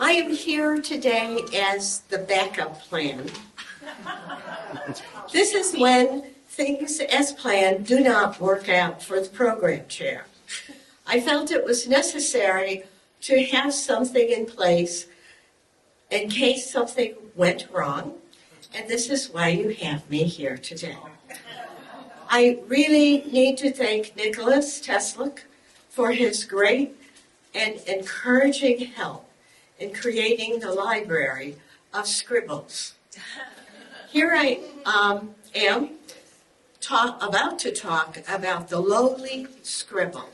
I am here today as the backup plan. This is when things as planned do not work out for the program chair. I felt it was necessary to have something in place in case something went wrong, and this is why you have me here today. I really need to thank Nicholas Teslick for his great and encouraging help in creating the library of Scribbles. Here I am about to talk about the lowly scribble,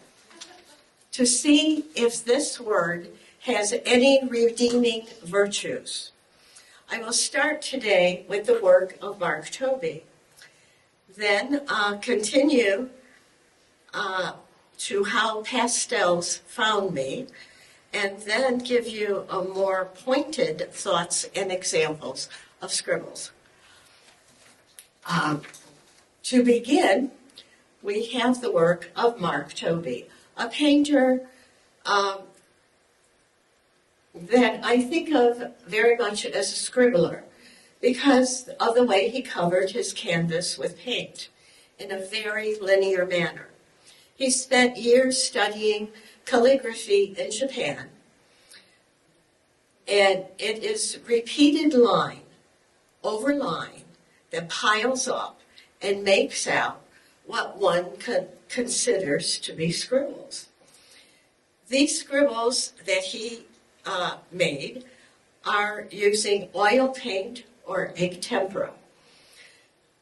to see if this word has any redeeming virtues. I will start today with the work of Mark Tobey, then continue to how pastels found me, and then give you a more pointed thoughts and examples of scribbles. To begin, we have the work of Mark Tobey, a painter that I think of very much as a scribbler because of the way he covered his canvas with paint in a very linear manner. He spent years studying calligraphy in Japan, and it is repeated line over line that piles up and makes out what one considers to be scribbles. These scribbles that he made are using oil paint or egg tempera.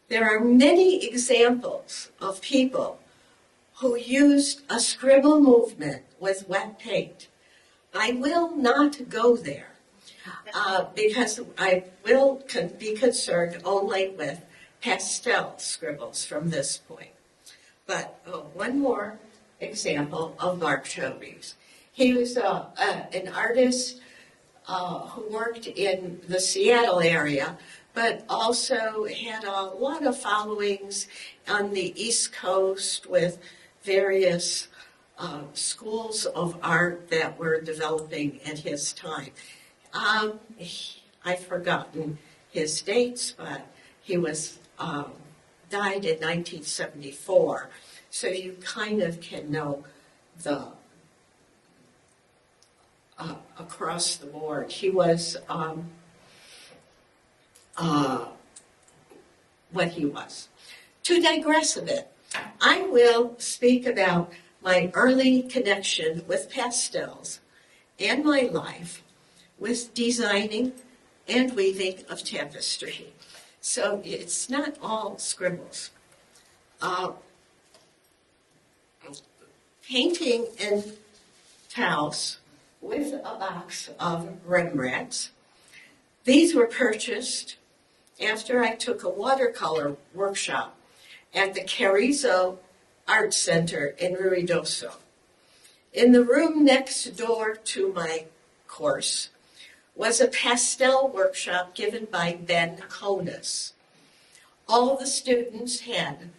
There are many examples of people who used a scribble movement with wet paint. I will not go there because I will be concerned only with pastel scribbles from this point. But one more example of Mark Tobey's. He was an artist who worked in the Seattle area, but also had a lot of followings on the East Coast with various schools of art that were developing at his time. I've forgotten his dates, but he was died in 1974, so you kind of can know the across the board. He was what he was. To digress a bit, I will speak about my early connection with pastels and my life with designing and weaving of tapestry. So it's not all scribbles. Painting in Taos with a box of Rembrandts. These were purchased after I took a watercolor workshop at the Carrizo Art Center in Ruidoso. In the room next door to my course was a pastel workshop given by Ben Konis. All the students had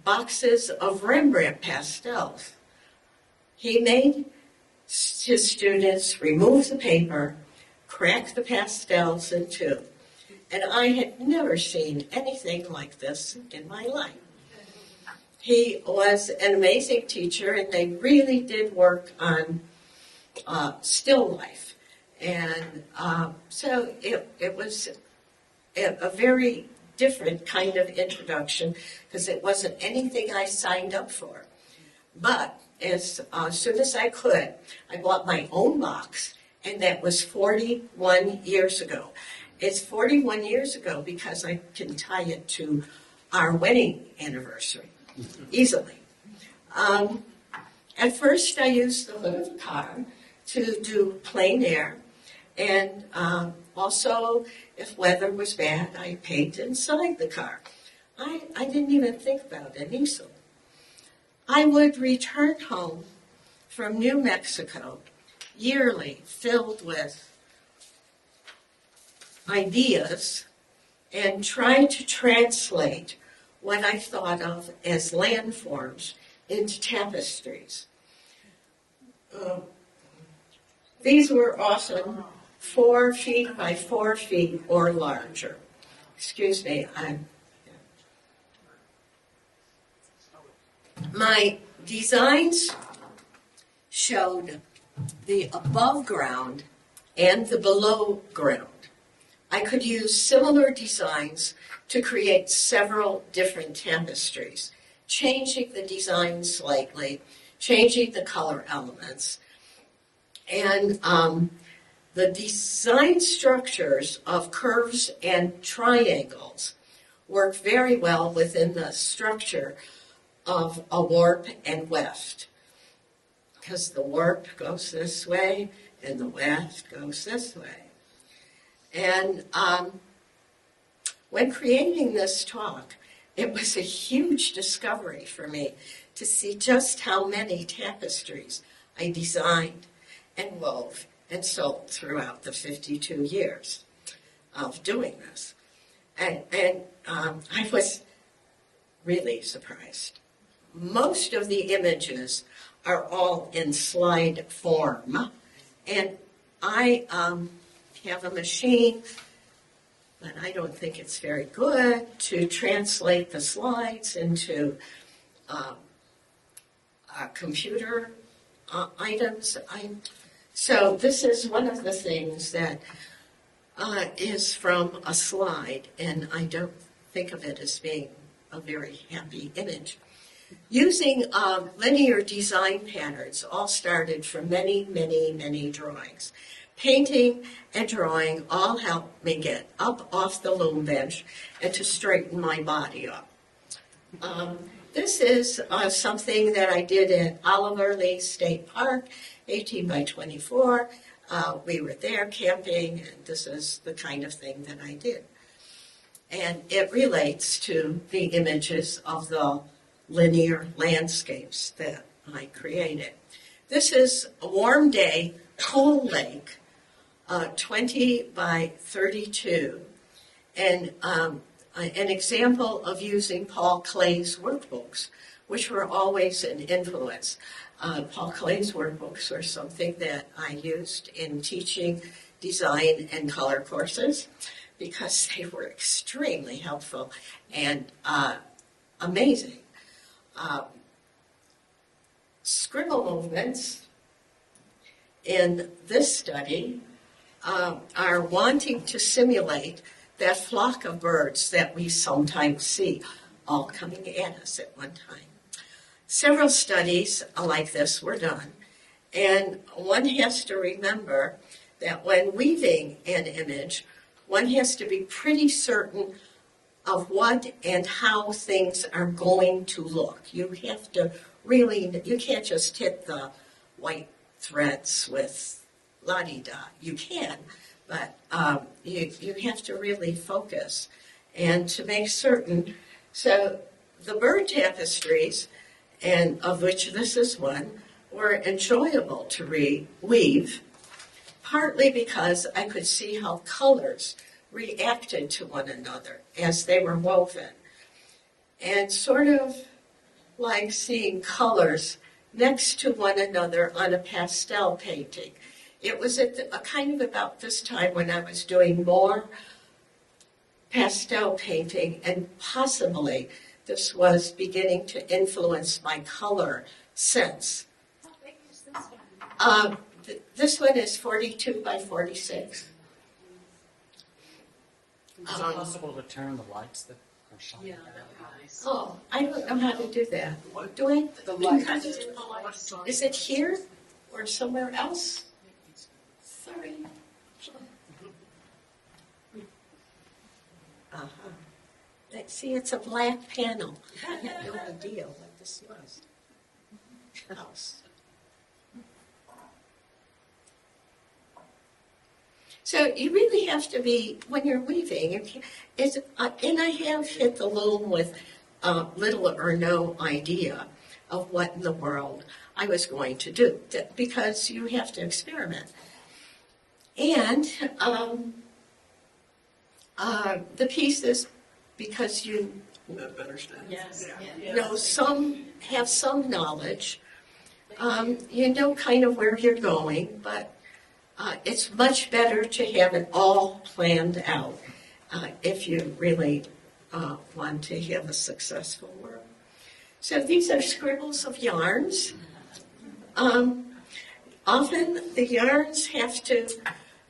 boxes of Rembrandt pastels. He made his students remove the paper, crack the pastels in two, and I had never seen anything like this in my life. He was an amazing teacher, and they really did work on still life. And so it was a very different kind of introduction because it wasn't anything I signed up for. But as soon as I could, I bought my own box, and that was 41 years ago. It's 41 years ago because I can tie it to our wedding anniversary easily. At first, I used the hood of the car to do plein air, and also, if weather was bad, I painted inside the car. I didn't even think about an easel. I would return home from New Mexico yearly filled with ideas and try to translate what I thought of as landforms into tapestries. These were often 4 feet by 4 feet or larger. Excuse me, my designs showed the above ground and the below ground. I could use similar designs to create several different tapestries, changing the design slightly, changing the color elements. And the design structures of curves and triangles work very well within the structure of a warp and weft, because the warp goes this way and the weft goes this way. And when creating this talk, it was a huge discovery for me to see just how many tapestries I designed and wove and sold throughout the 52 years of doing this. And I was really surprised. Most of the images are all in slide form, and I have a machine, but I don't think it's very good, to translate the slides into computer items. So this is one of the things that is from a slide, and I don't think of it as being a very happy image. Using linear design patterns all started from many, many, many drawings. Painting and drawing all helped me get up off the loom bench and to straighten my body up. This is something that I did at Oliver Lee State Park, 18 by 24. We were there camping, and this is the kind of thing that I did. And it relates to the images of the linear landscapes that I created. This is a warm day, cool lake, 20 by 32, and an example of using Paul Clay's workbooks, which were always an influence. Paul Clay's workbooks were something that I used in teaching design and color courses because they were extremely helpful and amazing. Scribble movements in this study are wanting to simulate that flock of birds that we sometimes see all coming at us at one time. Several studies like this were done, and one has to remember that when weaving an image, one has to be pretty certain of what and how things are going to look. You have to really, you can't just hit the white threads with la-di-da. You can, but you have to really focus and to make certain. So the bird tapestries, and of which this is one, were enjoyable to weave, partly because I could see how colors reacted to one another as they were woven, and sort of like seeing colors next to one another on a pastel painting. It was at kind of about this time when I was doing more pastel painting, and possibly this was beginning to influence my color sense. How big is this one? This one is 42 by 46. Is it possible to turn the lights that are shining? Oh, I don't know how to do that. Do I? The lights. Is it here or somewhere else? Sorry. See, it's a black panel. I had no idea what this was. House. So you really have to be, when you're weaving, and I have hit the loom with little or no idea of what in the world I was going to do, because you have to experiment. And the pieces, because you know have some knowledge, you know kind of where you're going, but It's much better to have it all planned out if you really want to have a successful work. So these are scribbles of yarns. Often the yarns have to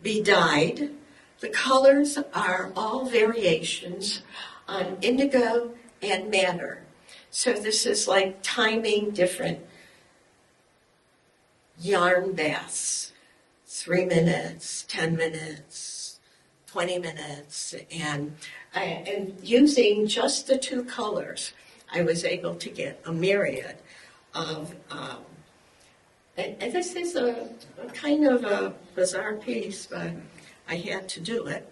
be dyed. The colors are all variations on indigo and madder. So this is like timing different yarn baths, 3 minutes, 10 minutes, 20 minutes, and using just the two colors, I was able to get a myriad of, and this is a kind of a bizarre piece, but I had to do it.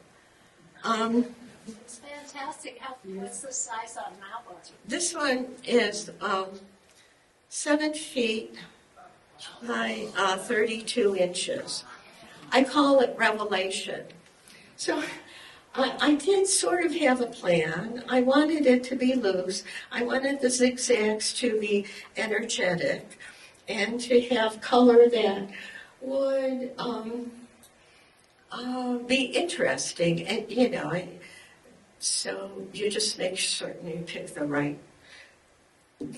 It's fantastic. What's the size on that one? This one is 7 feet by 32 inches. I call it Revelation. So I did sort of have a plan. I wanted it to be loose. I wanted the zigzags to be energetic and to have color that would be interesting. And, you know, so you just make certain you pick the right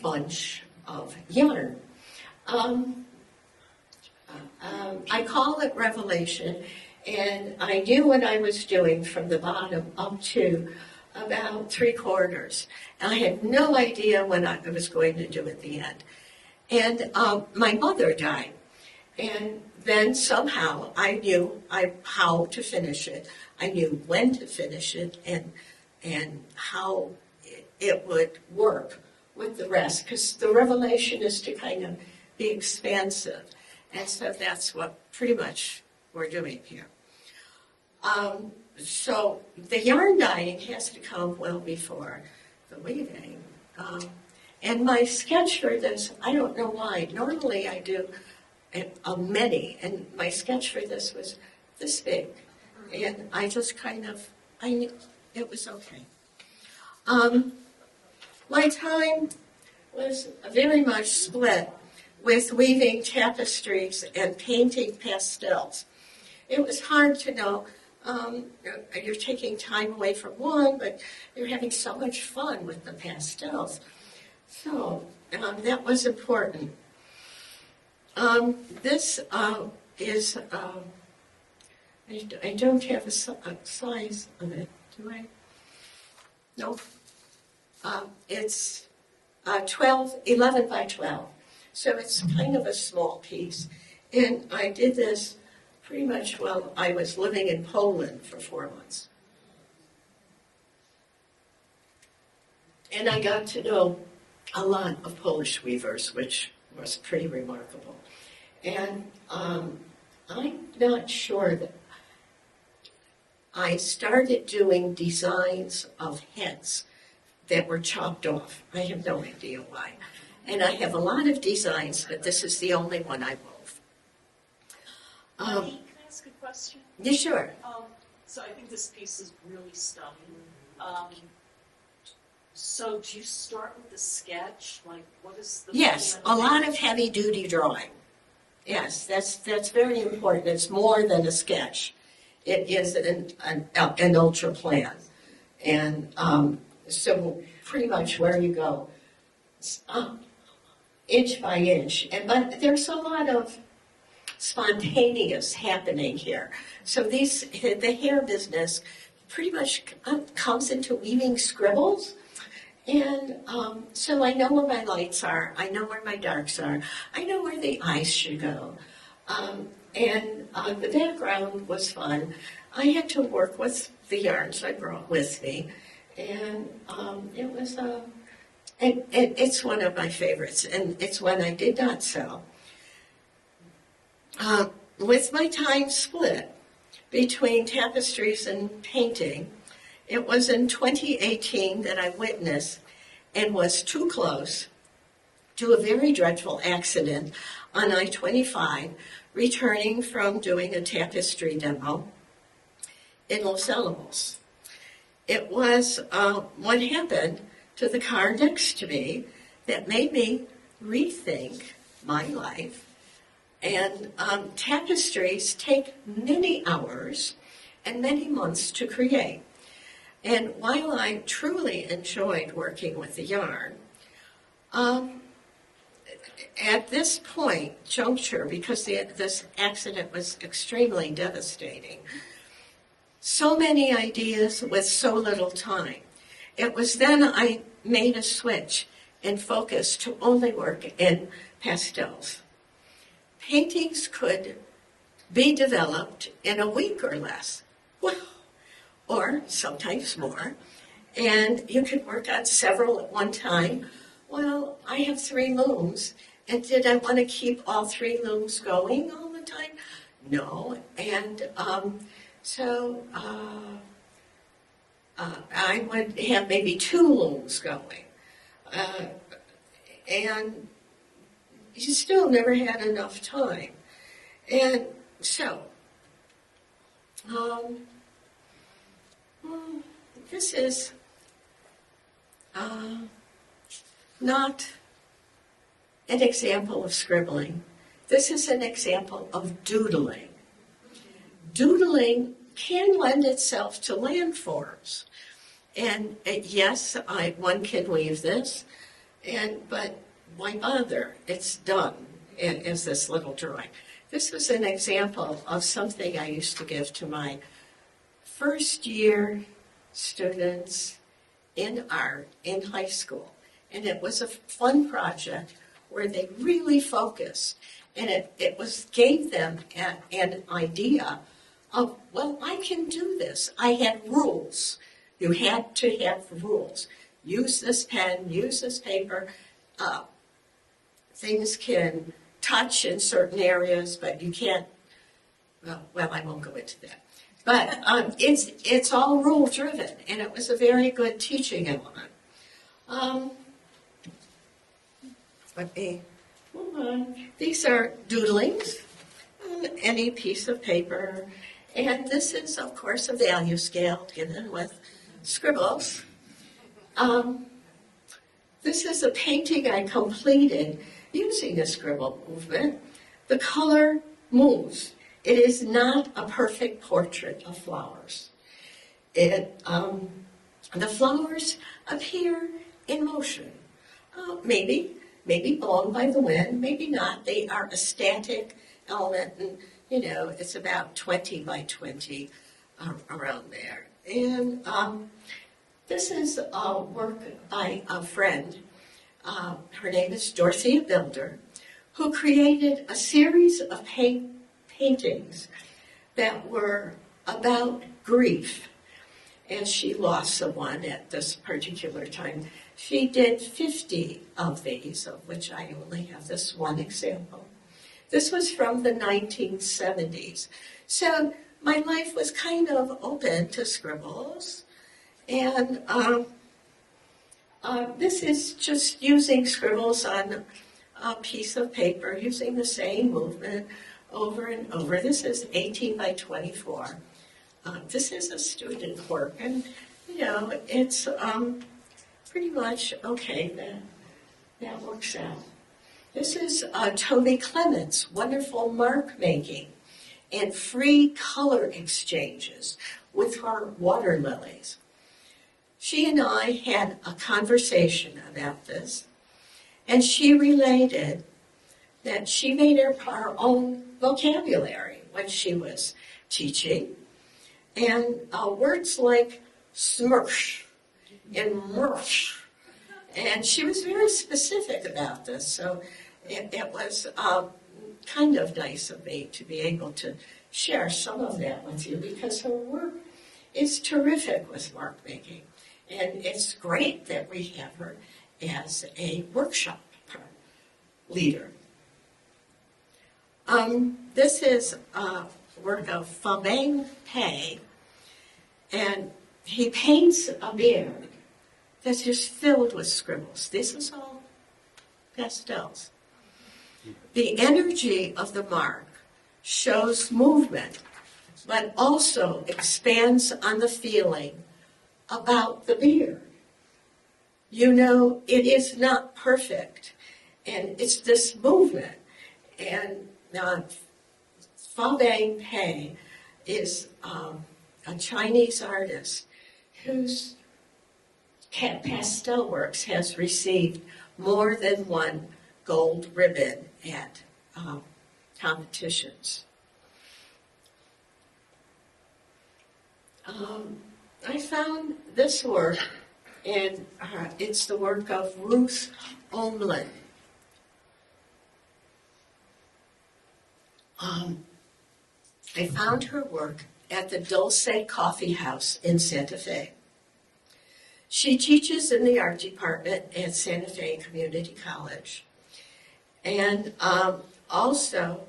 bunch of yarn. I call it Revelation, and I knew what I was doing from the bottom up to about 3/4. And I had no idea what I was going to do at the end. And my mother died, and then somehow I knew how to finish it. I knew when to finish it and how it would work with the rest, because the revelation is to kind of be expansive. And so that's what pretty much we're doing here. So the yarn dyeing has to come well before the weaving. And my sketch for this, I don't know why. Normally I do a many, and my sketch for this was this big. And I just I knew it was okay. My time was very much split with weaving tapestries and painting pastels. It was hard to know, you're taking time away from one, but you're having so much fun with the pastels. So that was important. This is, I don't have a size of it, do I? No. It's 11 by 12. So it's kind of a small piece. And I did this pretty much while I was living in Poland for 4 months. And I got to know a lot of Polish weavers, which was pretty remarkable. And I'm not sure that I started doing designs of heads that were chopped off. I have no idea why. And I have a lot of designs, but this is the only one I wove. Letty, can I ask a question? Yeah, sure. So I think this piece is really stunning. So do you start with the sketch? Like, what is the... Yes, a lot of heavy-duty drawing. Yes, that's very important. It's more than a sketch. It is an ultra plan. And so pretty much where you go, inch by inch. But there's a lot of spontaneous happening here. So the hair business pretty much comes into weaving scribbles. And so I know where my lights are. I know where my darks are. I know where the eyes should go. And the background was fun. I had to work with the yarns I brought with me. And it was it's one of my favorites, and it's one I did not sell. With my time split between tapestries and painting, it was in 2018 that I witnessed and was too close to a very dreadful accident on I-25, returning from doing a tapestry demo in Los Alamos. It was what happened to the car next to me that made me rethink my life And tapestries take many hours and many months to create. And while I truly enjoyed working with the yarn, at this juncture, because this accident was extremely devastating, so many ideas with so little time. It was then I made a switch and focused to only work in pastels. Paintings could be developed in a week or less, well, or sometimes more, and you could work on several at one time. Well, I have 3 looms, and did I want to keep all 3 looms going all the time? No, and so I would have maybe 2 looms going, and you still never had enough time. And so, this is not an example of scribbling. This is an example of doodling. Doodling can lend itself to landforms. And yes, one can weave this, but why bother? It's done as this little drawing. This was an example of something I used to give to my first year students in art in high school. And it was a fun project where they really focused. And it gave them an idea of, well, I can do this. I had rules. You had to have rules. Use this pen, use this paper. Things can touch in certain areas, but you can't, well, I won't go into that. But it's all rule driven, and it was a very good teaching element. Let me move on. These are doodlings, any piece of paper, and this is, of course, a value scale given with scribbles. This is a painting I completed using the scribble movement. The color moves. It is not a perfect portrait of flowers. The flowers appear in motion. Maybe blown by the wind, maybe not. They are a static element, and it's about 20 by 20 around there. And this is a work by a friend. Her name is Dorothea Builder, who created a series of paintings that were about grief. And she lost someone at this particular time. She did 50 of these, of which I only have this one example. This was from the 1970s. So my life was kind of open to scribbles. And this is just using scribbles on a piece of paper, using the same movement over and over. This is 18 by 24. This is a student work, and it's pretty much okay. That works out. This is Toby Clement's wonderful mark making and free color exchanges with her water lilies. She and I had a conversation about this, and she related that she made her own vocabulary when she was teaching, and words like smirsh and mursh, and she was very specific about this, so it was kind of nice of me to be able to share some of that with you, because her work is terrific with mark making. And it's great that we have her as a workshop leader. This is a work of Fabien Pei, and he paints a beard that's just filled with scribbles. This is all pastels. The energy of the mark shows movement, but also expands on the feeling about the beard. It is not perfect, and it's this movement, and Now, Fa Bang Pei is a Chinese artist whose pastel works has received more than one gold ribbon at competitions. I found this work, and it's the work of Ruth Omlin. I found her work at the Dulce Coffee House in Santa Fe. She teaches in the art department at Santa Fe Community College, and also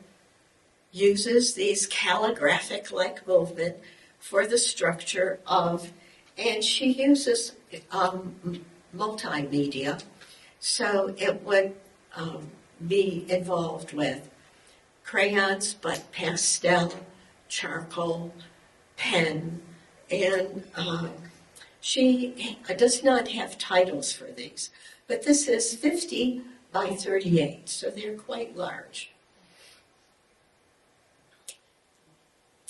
uses these calligraphic-like movement for the structure of, and she uses multimedia, so it would be involved with crayons, but pastel, charcoal, pen, and she does not have titles for these, but this is 50 by 38, so they're quite large.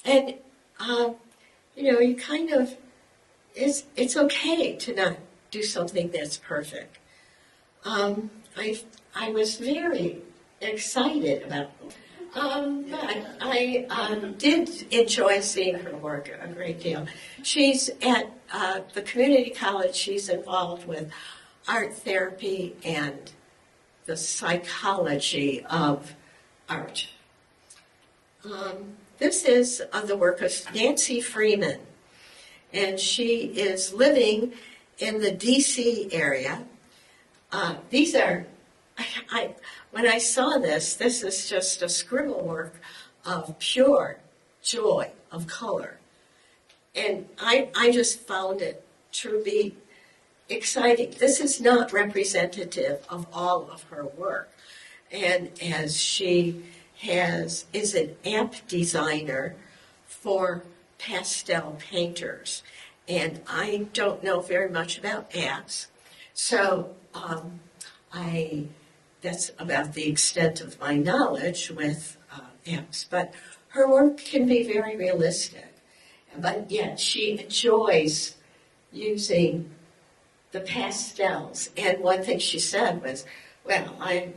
And, you kind of, it's okay to not do something that's perfect. I was very excited about it. But I did enjoy seeing her work a great deal. She's at the community college. She's involved with art therapy and the psychology of art. This is the work of Nancy Freeman, and she is living in the D.C. area. These are, when I saw this is just a scribble work of pure joy of color. And I just found it to be exciting. This is not representative of all of her work. And as she is an app designer for pastel painters. And I don't know very much about apps, so that's about the extent of my knowledge with apps. But her work can be very realistic, but yet she enjoys using the pastels. And one thing she said was, well, I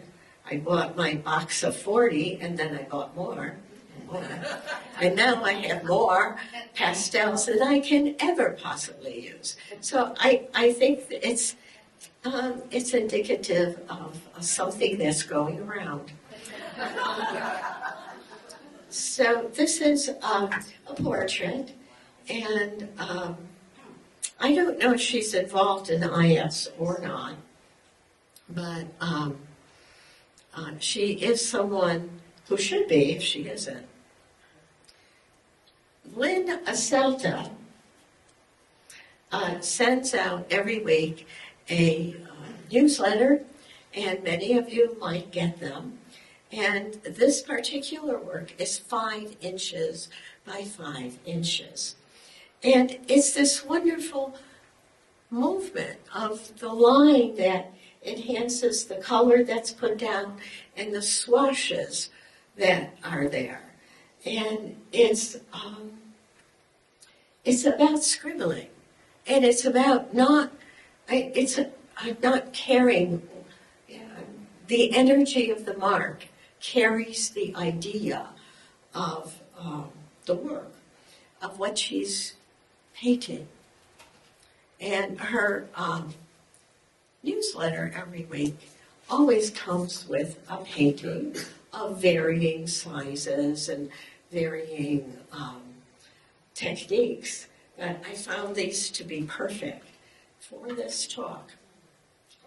bought my box of 40 and then I bought more. And now I have more pastels than I can ever possibly use. So I think that it's indicative of something that's going around. So this is a portrait, and I don't know if she's involved in IS or not, but she is someone who should be if she isn't. Lynn Aselta sends out every week a newsletter, and many of you might get them. And this particular work is 5 inches by 5 inches. And it's this wonderful movement of the line that enhances the color that's put down and the swashes that are there. And it's about scribbling, and it's about not carrying, the energy of the mark carries the idea of the work, of what she's painting. And her newsletter every week always comes with a painting of varying sizes and varying techniques. But I found these to be perfect for this talk.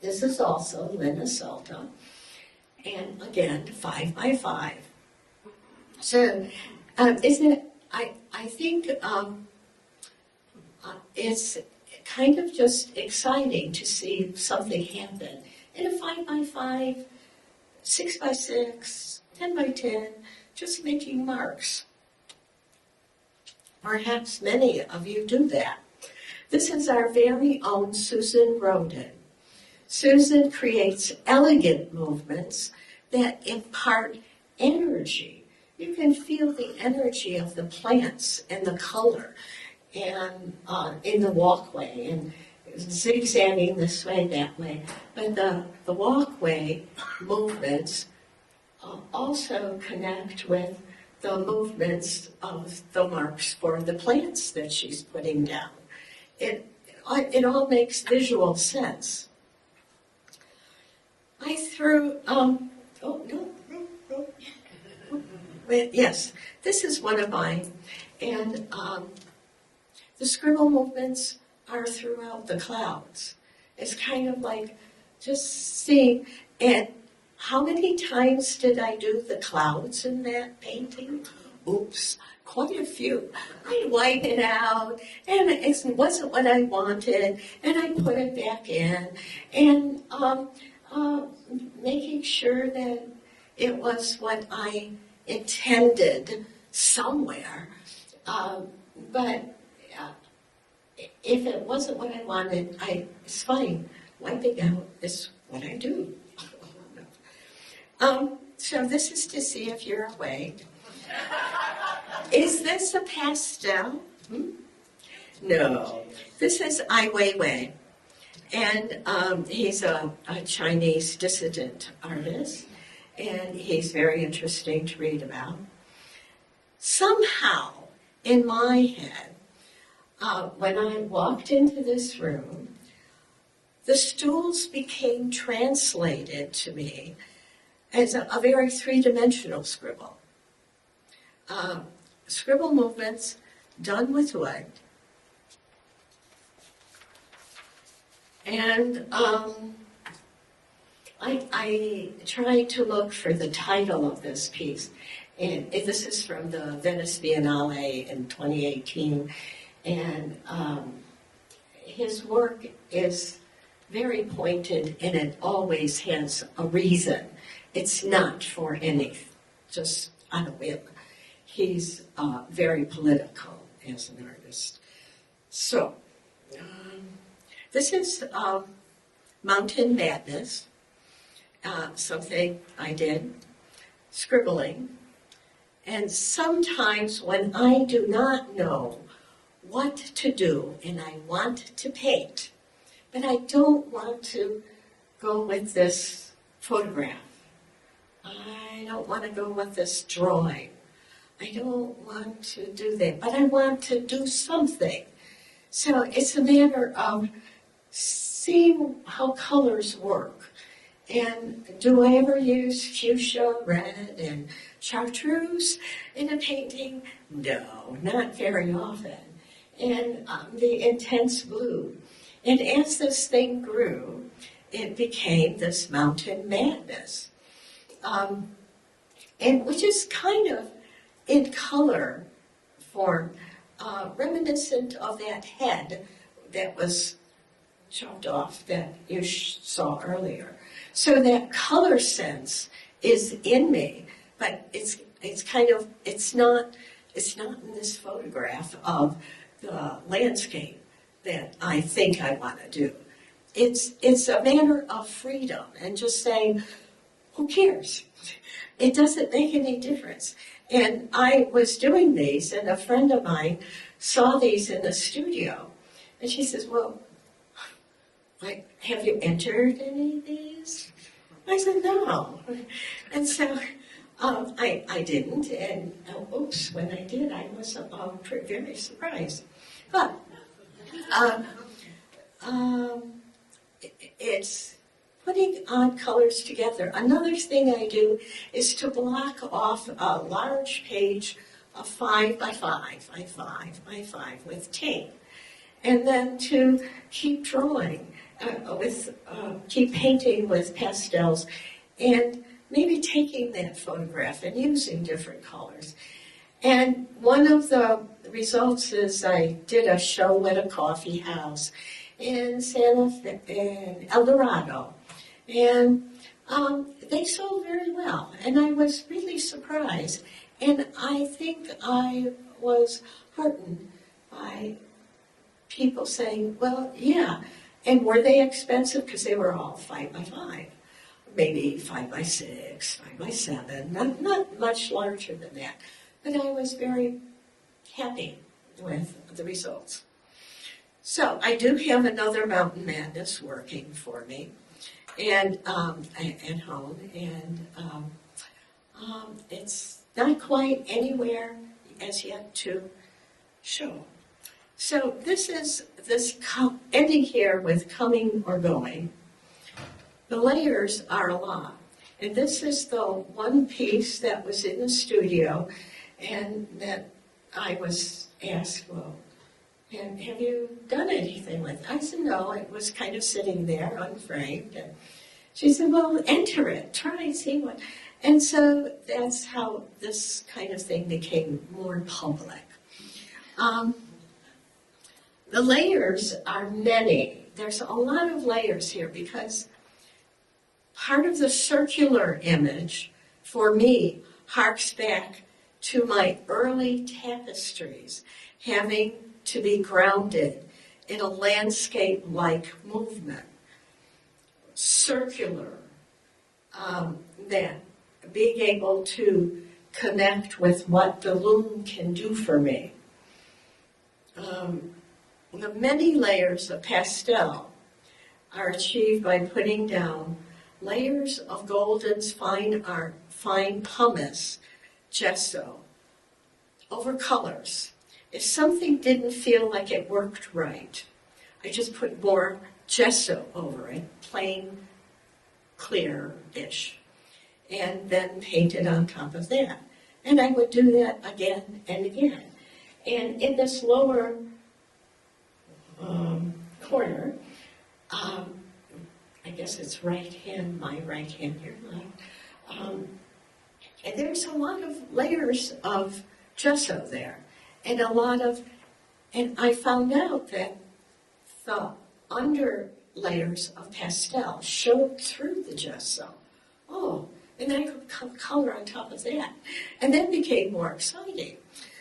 This is also Lynn Aselta, and again, 5 by 5. So, I think it's kind of just exciting to see something happen in a 5 by 5, 6 by 6, 10 by 10, just making marks. Perhaps many of you do that. This is our very own Susan Roden. Susan creates elegant movements that impart energy. You can feel the energy of the plants and the color and in the walkway and zigzagging this way, that way. But the walkway movements also connect with the movements of the marks for the plants that she's putting down. It all makes visual sense. I threw, yes, this is one of mine. And the scribble movements are throughout the clouds. It's kind of like just seeing, and how many times did I do the clouds in that painting? Oops, quite a few. I'd wipe it out, and it wasn't what I wanted, and I put it back in, and making sure that it was what I intended somewhere. But if it wasn't what I wanted, it's fine. Wiping out is what I do. So this is to see if you're awake. Is this a pastel? No. This is Ai Weiwei. And he's a Chinese dissident artist. And he's very interesting to read about. Somehow, in my head, when I walked into this room, the stools became translated to me as a very three-dimensional scribble. Scribble movements done with wood. And I tried to look for the title of this piece. And this is from the Venice Biennale in 2018. And his work is very pointed, and it always has a reason. It's not for anything, just on a whim. He's very political as an artist. So, this is Mountain Madness, something I did, scribbling. And sometimes when I do not know what to do and I want to paint, but I don't want to go with this photograph. I don't want to go with this drawing. I don't want to do that, but I want to do something. So it's a matter of seeing how colors work. And do I ever use fuchsia, red, and chartreuse in a painting? No, not very often. And the intense blue. And as this thing grew, it became this Mountain Madness. And which is kind of in color form, reminiscent of that head that was chopped off that you saw earlier. So that color sense is in me, but it's not in this photograph of the landscape that I think I want to do. It's a matter of freedom and just saying, who cares? It doesn't make any difference. And I was doing these, and a friend of mine saw these in the studio, and she says, well, have you entered any of these? I said, no. And so I didn't, and oops, when I did, I was very surprised. But it's putting odd colors together. Another thing I do is to block off a large page of 5 by 5 by 5 by 5 with tape, and then to keep drawing keep painting with pastels, and maybe taking that photograph and using different colors. And one of the results is I did a show at a coffee house in El Dorado, and they sold very well, and I was really surprised, and I think I was heartened by people saying, well, yeah, and were they expensive? Because they were all 5 by 5. maybe 5 by 6, 5 by 7, not much larger than that. But I was very happy with the results. So I do have another Mountain Madness working for me, and at home, and it's not quite anywhere as yet to show. So this is ending here with coming or going. The layers are a lot, and this is the one piece that was in the studio, and that I was asked, well, have you done anything with it? I said, no, it was kind of sitting there unframed. And she said, well, enter it, try and see what. And so that's how this kind of thing became more public. The layers are many. There's a lot of layers here because part of the circular image for me harks back to my early tapestries having to be grounded in a landscape-like movement, circular, that being able to connect with what the loom can do for me. The many layers of pastel are achieved by putting down layers of Golden's fine art, fine pumice, gesso, over colors. If something didn't feel like it worked right, I just put more gesso over it, plain, clear-ish, and then painted on top of that. And I would do that again and again. And in this lower corner, I guess it's right hand, my right hand here, and there's a lot of layers of gesso there, and and I found out that the under layers of pastel showed through the gesso. Oh, and then I could color on top of that, and that became more exciting.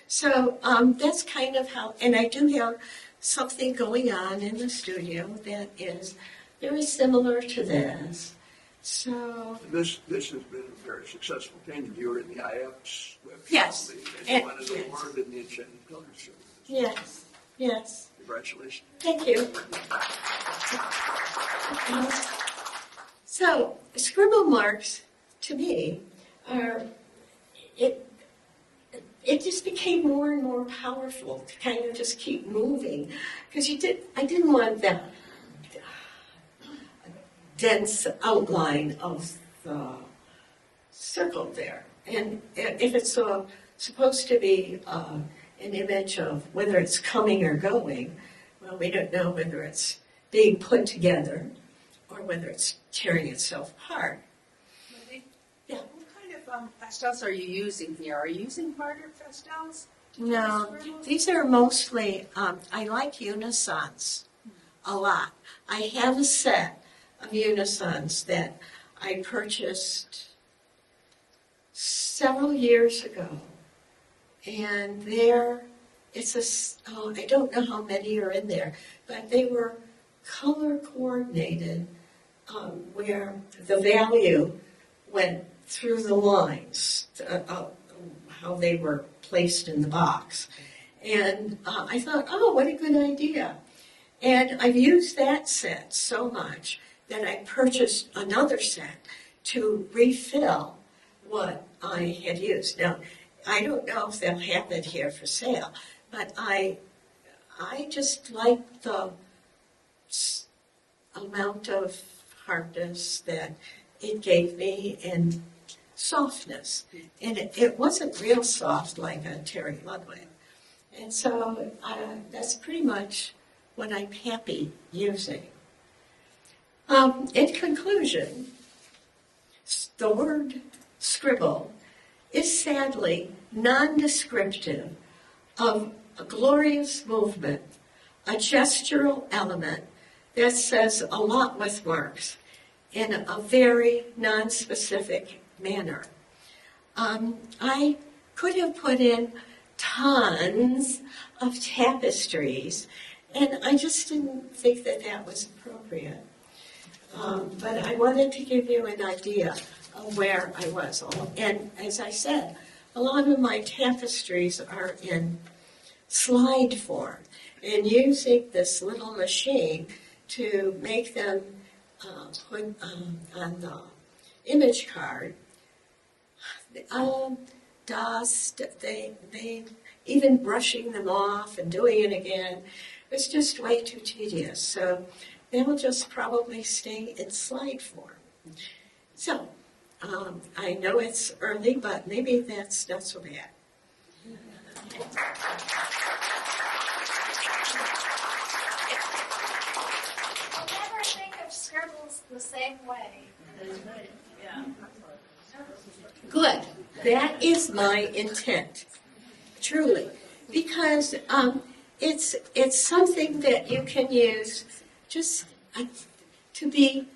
So that's kind of how, and I do have something going on in the studio that is very similar to this. So this has been a very successful painting. You were in the IF's website. Yes. And you won an award in the Enchanted Colors Show. yes, yes. Congratulations. Thank you. So scribble marks to me are it just became more and more powerful to kind of just keep moving because I didn't want that dense outline of the circle there. And if it's supposed to be an image of whether it's coming or going, well, we don't know whether it's being put together or whether it's tearing itself apart. Yeah. What kind of pastels are you using here? Are you using harder pastels? No, these are mostly, I like unisons a lot. I have a set of unisons that I purchased several years ago. And I don't know how many are in there, but they were color coordinated where the value went through the lines, how they were placed in the box. And I thought, oh, what a good idea. And I've used that set so much that I purchased another set to refill what I had used. Now, I don't know if they'll have it here for sale, but I just like the amount of hardness that it gave me and softness. And it wasn't real soft like a Terry Ludwig. And so that's pretty much what I'm happy using. In conclusion, the word scribble is sadly non-descriptive of a glorious movement, a gestural element that says a lot with marks in a very non-specific manner. I could have put in tons of tapestries, and I just didn't think that was appropriate. But I wanted to give you an idea of where I was. And as I said, a lot of my tapestries are in slide form. And using this little machine to make them put on the image card, dust, they even brushing them off and doing it again, it's just way too tedious. So they'll just probably stay in slide form. So I know it's early, but maybe that's not so bad. I'll never think of scribbles the same way. Good. That is my intent, truly, because it's something that you can use just to be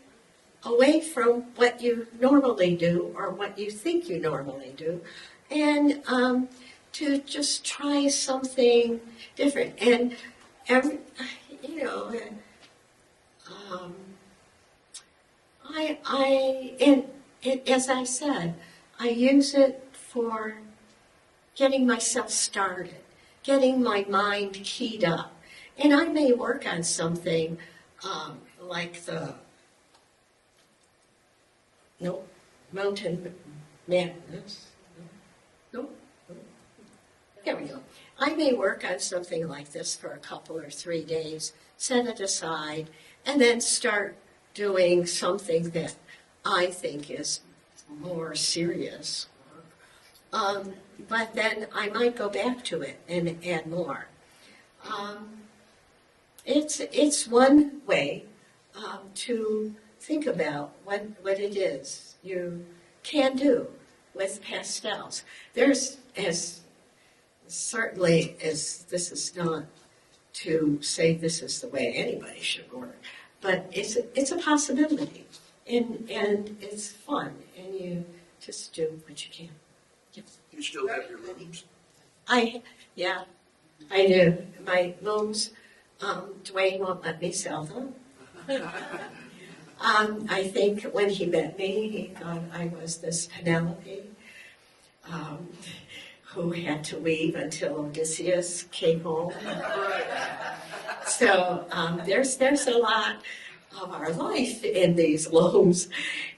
away from what you normally do or what you think you normally do, and to just try something different. And as I said, I use it for getting myself started, getting my mind keyed up. And I may work on something like the Mountain Madness. No. There we go. I may work on something like this for a couple or 3 days, set it aside, and then start doing something that I think is more serious. But then I might go back to it and add more. It's one way to think about what it is you can do with pastels. There's certainly as this is not to say this is the way anybody should work, but it's a possibility, and it's fun, and you just do what you can. Yes. You still have your looms? I do. My looms, Dwayne won't let me sell them. I think when he met me, he thought I was this Penelope who had to leave until Odysseus came home. So there's a lot of our life in these looms,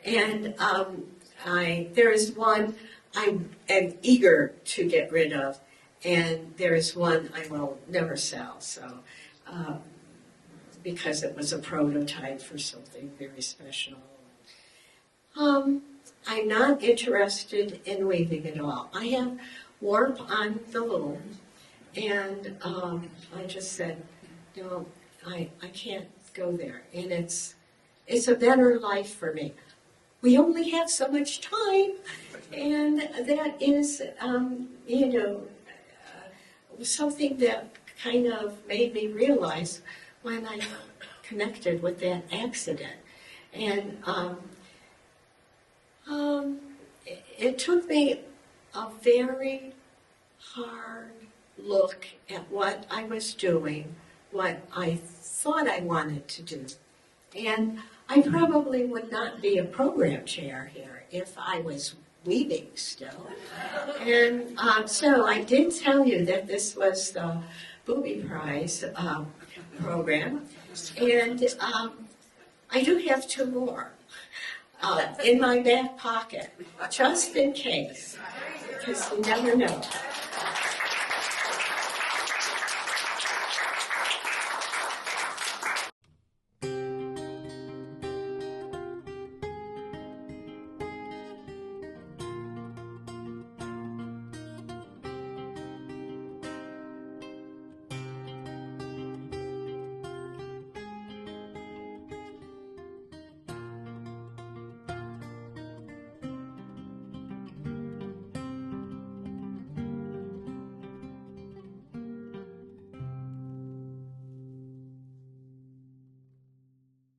and there is one I am eager to get rid of, and there is one I will never sell. So because it was a prototype for something very special. I'm not interested in weaving at all. I have warp on the loom, and I just said, no, I can't go there. And it's a better life for me. We only have so much time, and that is, something that kind of made me realize when I connected with that accident. And it took me a very hard look at what I was doing, what I thought I wanted to do. And I probably would not be a program chair here if I was weaving still. And so I did tell you that this was the Booby Prize program. And I do have 2 more in my back pocket, just in case, because you never know.